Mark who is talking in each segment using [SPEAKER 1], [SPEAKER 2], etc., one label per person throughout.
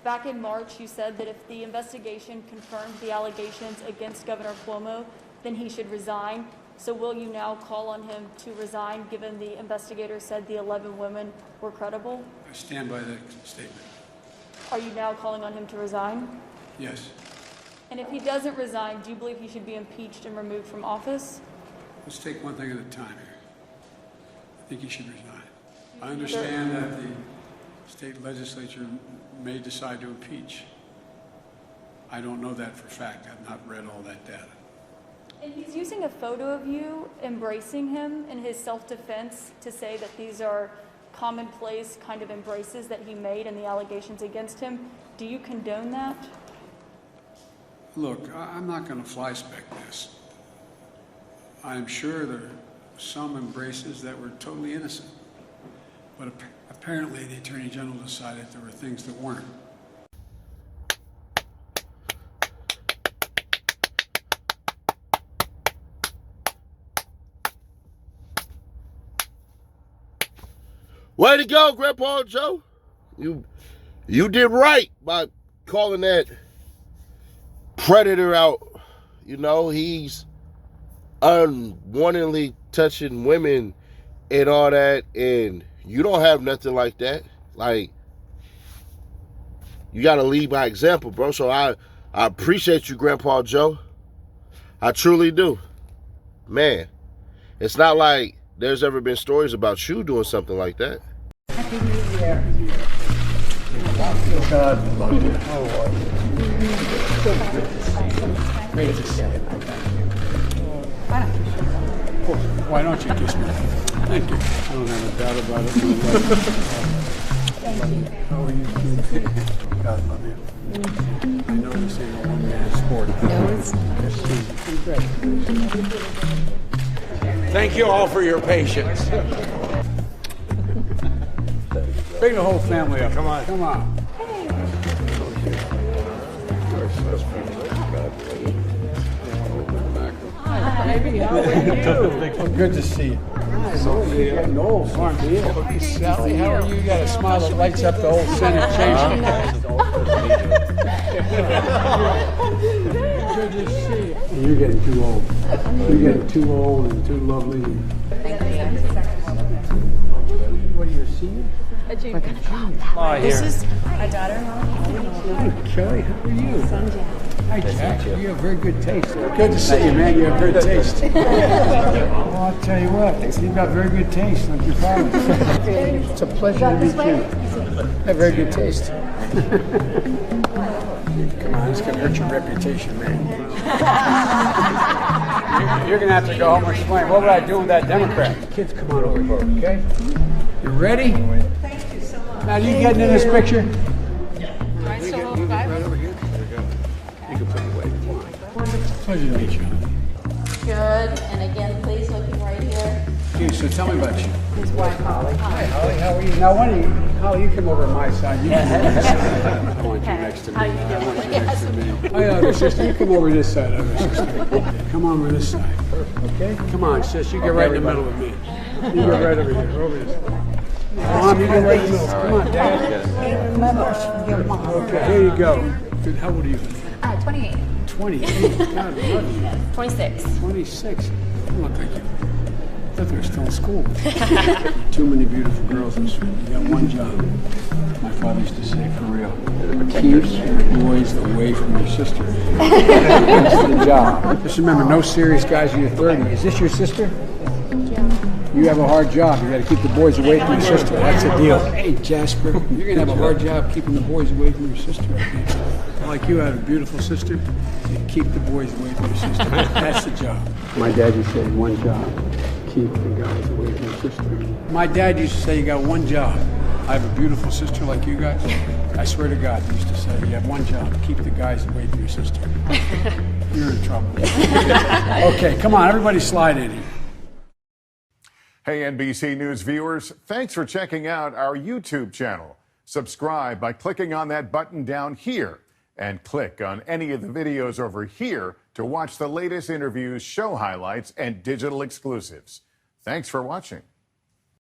[SPEAKER 1] Back in March, you said that if the investigation confirmed the allegations against Governor Cuomo, then he should resign. So will you now call on him to resign, given the investigator said the 11 women were credible?
[SPEAKER 2] I stand by that statement.
[SPEAKER 1] Are you now calling on him to resign?
[SPEAKER 2] Yes.
[SPEAKER 1] And if he doesn't resign, do you believe he should be impeached and removed from office?
[SPEAKER 2] Let's take one thing at a time here. I think he should resign. I understand that the state legislature may decide to impeach. I don't know that for a fact. I've not read all that data.
[SPEAKER 1] And he's using a photo of you embracing him in his self-defense to say that these are commonplace kind of embraces that he made and the allegations against him. Do you condone that?
[SPEAKER 2] Look, I'm not going to fly-spec this. I'm sure there are some embraces that were totally innocent. But apparently the Attorney General decided there were things that weren't.
[SPEAKER 3] Way to go, Grandpa Joe. You did right by calling that predator out. You know, he's unwantedly touching women and all that, and you don't have nothing like that. Like, you got to lead by example, bro. So I appreciate you, Grandpa Joe. I truly do. Man, it's not like there's ever been stories about you doing something like that.
[SPEAKER 4] Happy New Year. God love you. How are you?
[SPEAKER 2] Great to see you. Why don't you kiss me? Thank you. I don't have a doubt about it.
[SPEAKER 4] Thank you.
[SPEAKER 2] How are you? God love you. I know this ain't a one-man sport.
[SPEAKER 4] No, it's
[SPEAKER 2] Thank you all for your patience. Bring the whole family up. Come on. Come on.
[SPEAKER 4] Baby, how are you?
[SPEAKER 2] Well, good to see you.
[SPEAKER 4] Getting old, aren't you?
[SPEAKER 2] Sally, how are you? You got a smile that lights up the whole Senate chamber. Good to see you. You're getting too old. You're getting too old and too lovely. What are you seeing?
[SPEAKER 1] A junior.
[SPEAKER 4] This
[SPEAKER 1] is my daughter-in-law.
[SPEAKER 2] Hi, Kelly. How are you? Hi, Jack. You have very good taste. Good to see you, man. You have good taste. Well, I'll tell you what. You've got very good taste, like your father. It's a pleasure to meet you. You have very good taste. Come on, it's going to hurt your reputation, man. You're going to have to go home and explain. What would I do with that Democrat? Kids, come on over here, okay? You ready?
[SPEAKER 5] Thank you so much.
[SPEAKER 2] Now, you getting in this picture?
[SPEAKER 1] Do I still hold five?
[SPEAKER 2] Right over here. There you go. You can put it away. Come on. Pleasure to meet you.
[SPEAKER 5] Good. And again, please looking right here.
[SPEAKER 2] Okay, so tell me about you.
[SPEAKER 5] His wife, Holly.
[SPEAKER 2] Hi, Holly. How are you? Now, why don't you, Holly, you come over to my side. You come over this side. I want you next to me. I want you next to me. Oh, yeah, other sister, you come over this side, other sister. Come on over this side. Okay? Come on, sis. You get right in the middle of me. You get right over here. Over this side. Mom, you get right in the middle. Come on, Dad.
[SPEAKER 4] Remembers your mom.
[SPEAKER 2] Okay, here you go. Good. How old are you?
[SPEAKER 1] 28.
[SPEAKER 2] 28. God, I love you.
[SPEAKER 1] 26.
[SPEAKER 2] 26. You look like you. I thought they were still in school. Too many beautiful girls in this room. You got one job. My father used to say, for real, keep the boys away from your sister. That's the job. Just remember, no serious guys in your 30s. Is this your sister? Yeah. You have a hard job. You got to keep the boys away from your sister. That's the deal. Hey, Jasper, you're going to have a hard job keeping the boys away from your sister. Like you had a beautiful sister, you keep the boys away from your sister. That's the job. My dad used to say, one job. Keep the guys away from your sister. My dad used to say, you got one job. I have a beautiful sister like you guys. I swear to God, he used to say, you have one job. Keep the guys away from your sister. You're in trouble. Okay, come on, everybody slide in here.
[SPEAKER 6] Hey, NBC News viewers, thanks for checking out our YouTube channel. Subscribe by clicking on that button down here and click on any of the videos over here to watch the latest interviews, show highlights, and digital exclusives. Thanks for watching.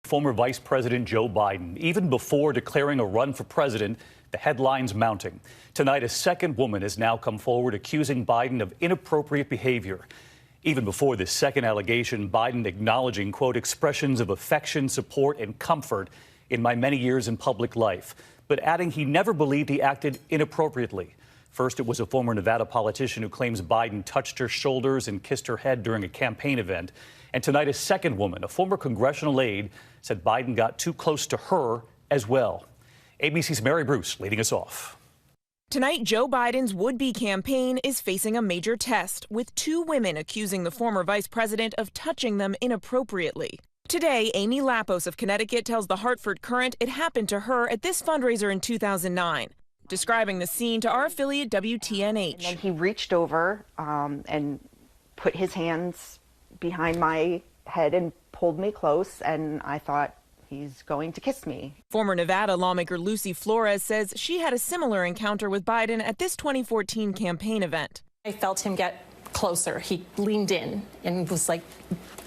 [SPEAKER 7] Former Vice President Joe Biden, even before declaring a run for president, The headlines mounting. Tonight, a second woman has now come forward accusing Biden of inappropriate behavior. Even before this second allegation, Biden acknowledging, quote, expressions of affection, support, and comfort in my many years in public life, but adding he never believed he acted inappropriately. First, it was a former Nevada politician who claims Biden touched her shoulders and kissed her head during a campaign event. And tonight, a second woman, a former congressional aide, said Biden got too close to her as well. ABC's Mary Bruce leading us off.
[SPEAKER 8] Tonight, Joe Biden's would-be campaign is facing a major test, with two women accusing the former vice president of touching them inappropriately. Today, Amy Lapos of Connecticut tells the Hartford Courant it happened to her at this fundraiser in 2009, describing the scene to our affiliate WTNH.
[SPEAKER 9] And then he reached over and put his hands behind my head and pulled me close, and I thought, he's going to kiss me.
[SPEAKER 8] Former Nevada lawmaker Lucy Flores says she had a similar encounter with Biden at this 2014 campaign event.
[SPEAKER 10] I felt him get closer. He leaned in and was like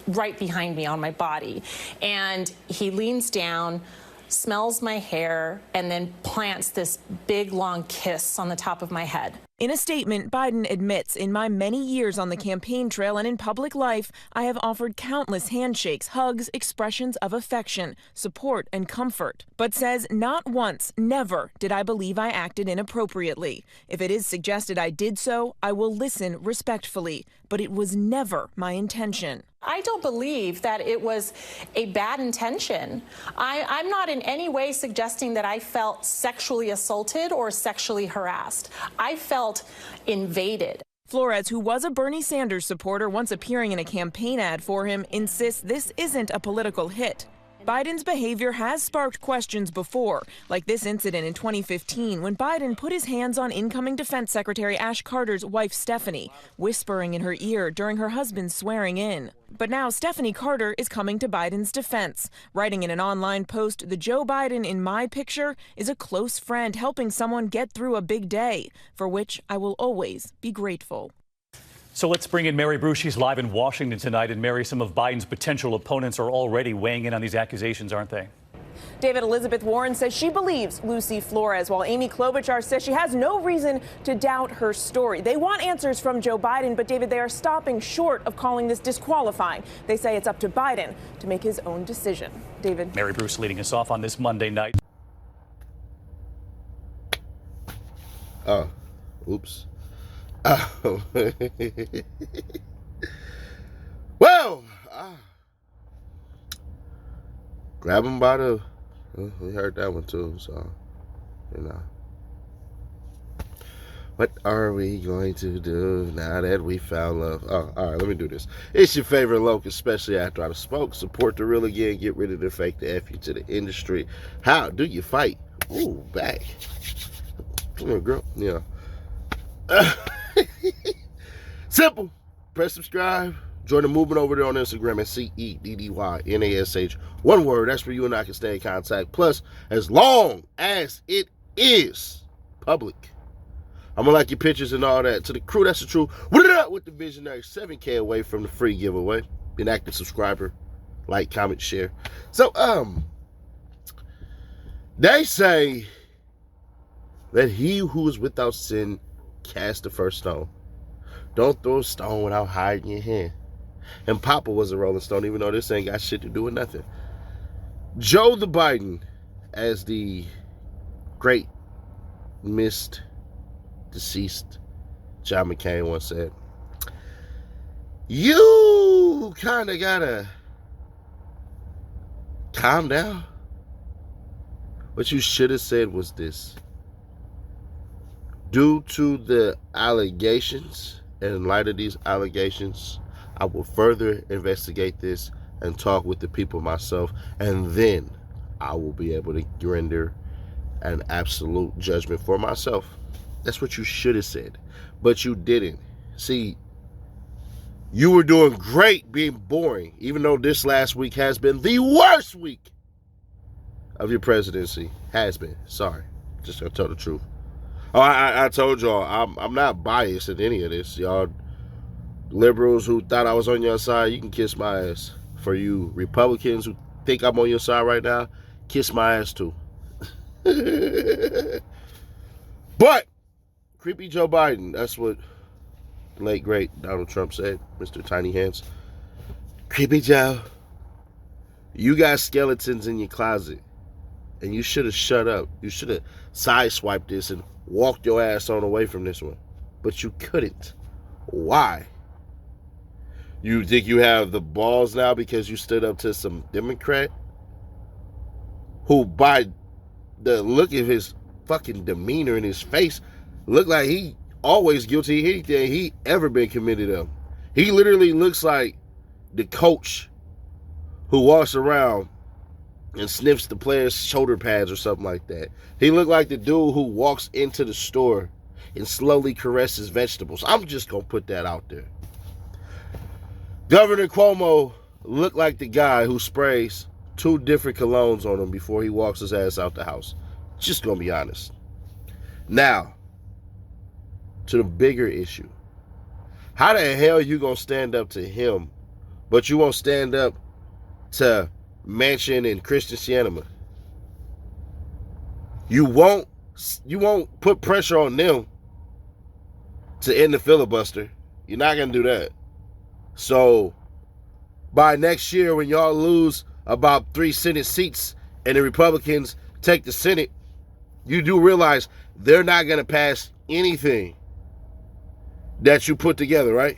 [SPEAKER 10] right behind me on my body. And he leans down, smells my hair, and then plants this big, long kiss on the top of my head.
[SPEAKER 8] In a statement, Biden admits, in my many years on the campaign trail and in public life, I have offered countless handshakes, hugs, expressions of affection, support, and comfort, but says not once, never did I believe I acted inappropriately. If it is suggested I did so, I will listen respectfully, but it was never my intention.
[SPEAKER 10] I don't believe that it was a bad intention. I'm not in any way suggesting that I felt sexually assaulted or sexually harassed. I felt invaded.
[SPEAKER 8] Flores, who was a Bernie Sanders supporter once appearing in a campaign ad for him, insists this isn't a political hit. Biden's behavior has sparked questions before, like this incident in 2015 when Biden put his hands on incoming Defense Secretary Ash Carter's wife, Stephanie, whispering in her ear during her husband's swearing in. But now Stephanie Carter is coming to Biden's defense, writing in an online post, the Joe Biden in my picture is a close friend helping someone get through a big day, for which I will always be grateful.
[SPEAKER 7] So let's bring in Mary Bruce. She's live in Washington tonight. And Mary, some of Biden's potential opponents are already weighing in on these accusations, aren't they?
[SPEAKER 8] David, Elizabeth Warren says she believes Lucy Flores, while Amy Klobuchar says she has no reason to doubt her story. They want answers from Joe Biden, but David, they are stopping short of calling this disqualifying. They say it's up to Biden to make his own decision. David.
[SPEAKER 7] Mary Bruce leading us off on this Monday night.
[SPEAKER 3] Oh, oops. Oh. Well, grab him by the. We heard that one too, so you know. What are we going to do now that we found love? Oh, all right, let me do this. It's your favorite local, especially after I spoke. Support the real again. Get rid of the fake, the F you to the industry. How do you fight? Ooh, back. Come here, girl. Yeah. Simple. Press subscribe. Join the movement over there on Instagram at CEDDYNASH. One word. That's where you and I can stay in contact. Plus, as long as it is public, I'm going to like your pictures and all that. To the crew, that's the truth. What it up with the visionary? 7K away from the free giveaway. Be an active subscriber. Like, comment, share. So, they say that he who is without sin cast the first stone. Don't throw a stone without hiding your hand. And Papa was a Rolling Stone, even though this ain't got shit to do with nothing. Joe the Biden, as the great missed, deceased John McCain once said, you kind of gotta calm down. What you should have said was this: due to the allegations, and in light of these allegations, I will further investigate this and talk with the people myself, and then I will be able to render an absolute judgment for myself. That's what you should have said, but you didn't. See, you were doing great being boring, even though this last week has been the worst week of your presidency. Has been. Sorry. Just gonna tell the truth. Oh, I told y'all, I'm not biased in any of this. Y'all liberals who thought I was on your side, you can kiss my ass. For you Republicans who think I'm on your side right now, kiss my ass too. But creepy Joe Biden, that's what the late great Donald Trump said, Mr. Tiny Hands. Creepy Joe, you got skeletons in your closet, and you should have shut up. You should have sideswiped this and walked your ass on away from this one. But you couldn't. Why? You think you have the balls now because you stood up to some Democrat who, by the look of his fucking demeanor in his face, looked like he always guilty of anything he ever been committed of. He literally looks like the coach who walks around and sniffs the players' shoulder pads or something like that. He looked like the dude who walks into the store and slowly caresses vegetables. I'm just going to put that out there. Governor Cuomo looked like the guy who sprays 2 different colognes on him before he walks his ass out the house. Just going to be honest. Now, to the bigger issue. How the hell you going to stand up to him, but you won't stand up to Manchin and Christian Sienema? You won't put pressure on them to end the filibuster. You're not going to do that. So, by next year, when y'all lose about 3 Senate seats and the Republicans take the Senate, you do realize they're not going to pass anything that you put together, right?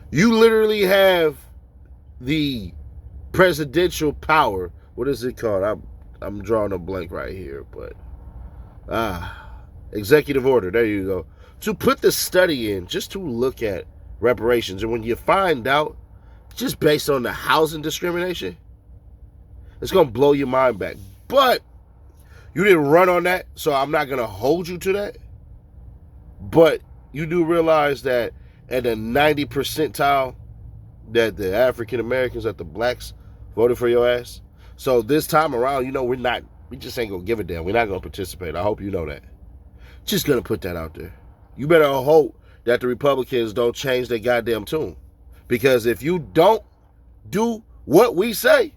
[SPEAKER 3] You literally have the presidential power. What is it called? I'm drawing a blank right here, but executive order. There you go. To put the study in, just to look at reparations, and when you find out, just based on the housing discrimination, it's gonna blow your mind back. But you didn't run on that, so I'm not gonna hold you to that. But you do realize that at the 90 percentile, that the African Americans, that the blacks voted for your ass. So this time around, we just ain't gonna give a damn. We're not gonna participate. I hope you know that. Just gonna put that out there. You better hope that the Republicans don't change their goddamn tune. Because if you don't do what we say,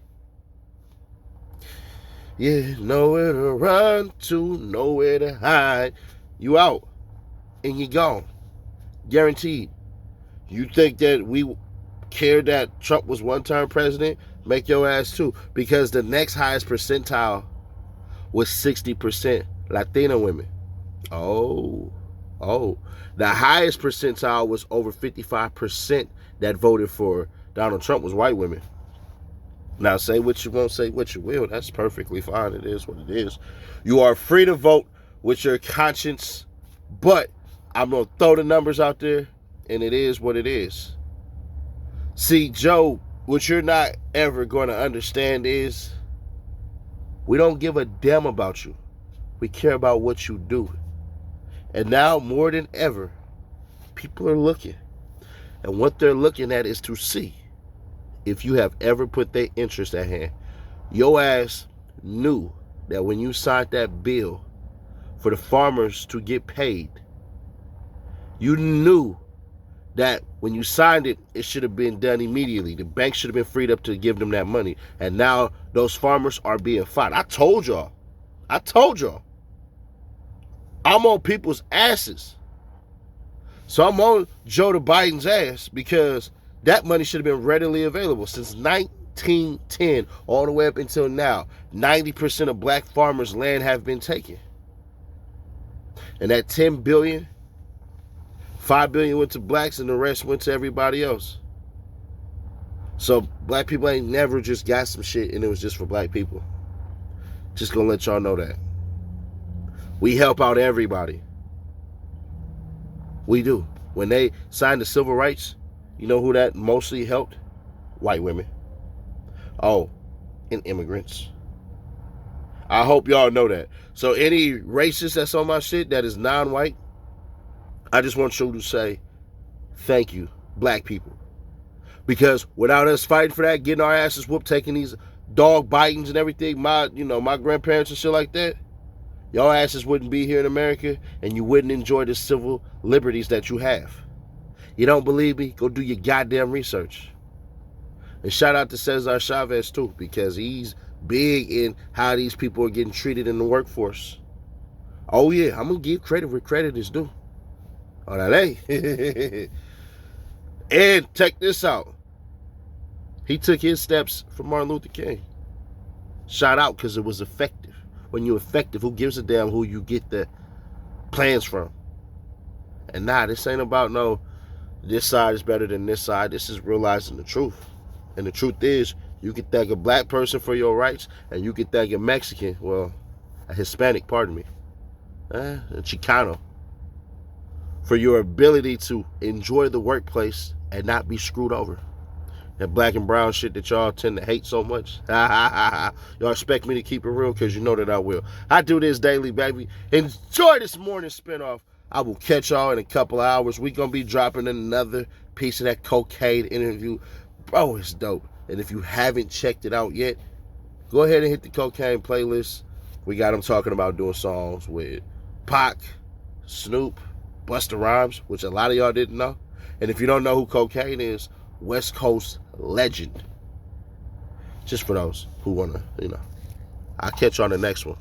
[SPEAKER 3] yeah, nowhere to run to, nowhere to hide. You out and you gone. Guaranteed. You think that we care that Trump was one-term president? Make your ass too. Because the next highest percentile was 60% Latina women. Oh. The highest percentile was over 55% that voted for Donald Trump was white women. Now, say what you won't, say what you will. That's perfectly fine. It is what it is. You are free to vote with your conscience, but I'm going to throw the numbers out there, and it is what it is. See, Joe, what you're not ever going to understand is we don't give a damn about you. We care about what you do. And now, more than ever, people are looking. And what they're looking at is to see if you have ever put their interest at hand. Your ass knew that when you signed that bill for the farmers to get paid, you knew that when you signed it, it should have been done immediately. The bank should have been freed up to give them that money. And now those farmers are being fined. I told y'all. I'm on people's asses. So I'm on Joe Biden's ass because that money should have been readily available since 1910 all the way up until now. 90% of black farmers' land have been taken. And that $10 billion, $5 billion went to blacks and the rest went to everybody else. So black people ain't never just got some shit and it was just for black people. Just gonna let y'all know that. We help out everybody. We do. When they signed the civil rights, you know who that mostly helped? White women. Oh, and immigrants. I hope y'all know that. So any racist that's on my shit that is non-white, I just want you to say, thank you, black people. Because without us fighting for that, getting our asses whooped, taking these dog bitings and everything, my grandparents and shit like that, y'all asses wouldn't be here in America and you wouldn't enjoy the civil liberties that you have. You don't believe me? Go do your goddamn research. And shout out to Cesar Chavez too, because he's big in how these people are getting treated in the workforce. Oh yeah, I'm gonna give credit where credit is due. Oh, that ain't. And check this out. He took his steps from Martin Luther King. Shout out, because it was effective. When you're effective, who gives a damn who you get the plans from? And nah, this ain't about no, this side is better than this side. This is realizing the truth. And the truth is, you can thank a black person for your rights, and you can thank a Mexican, well, a Hispanic, pardon me, a Chicano, for your ability to enjoy the workplace and not be screwed over. That black and brown shit that y'all tend to hate so much. Y'all expect me to keep it real, because you know that I will. I do this daily, baby. Enjoy this morning spinoff. I will catch y'all in a couple of hours. We're going to be dropping another piece of that cocaine interview. Bro, it's dope. And if you haven't checked it out yet, go ahead and hit the cocaine playlist. We got them talking about doing songs with Pac, Snoop, Busta Rhymes, which a lot of y'all didn't know. And if you don't know who Cocaine is, West Coast legend. Just for those who want to, I'll catch you on the next one.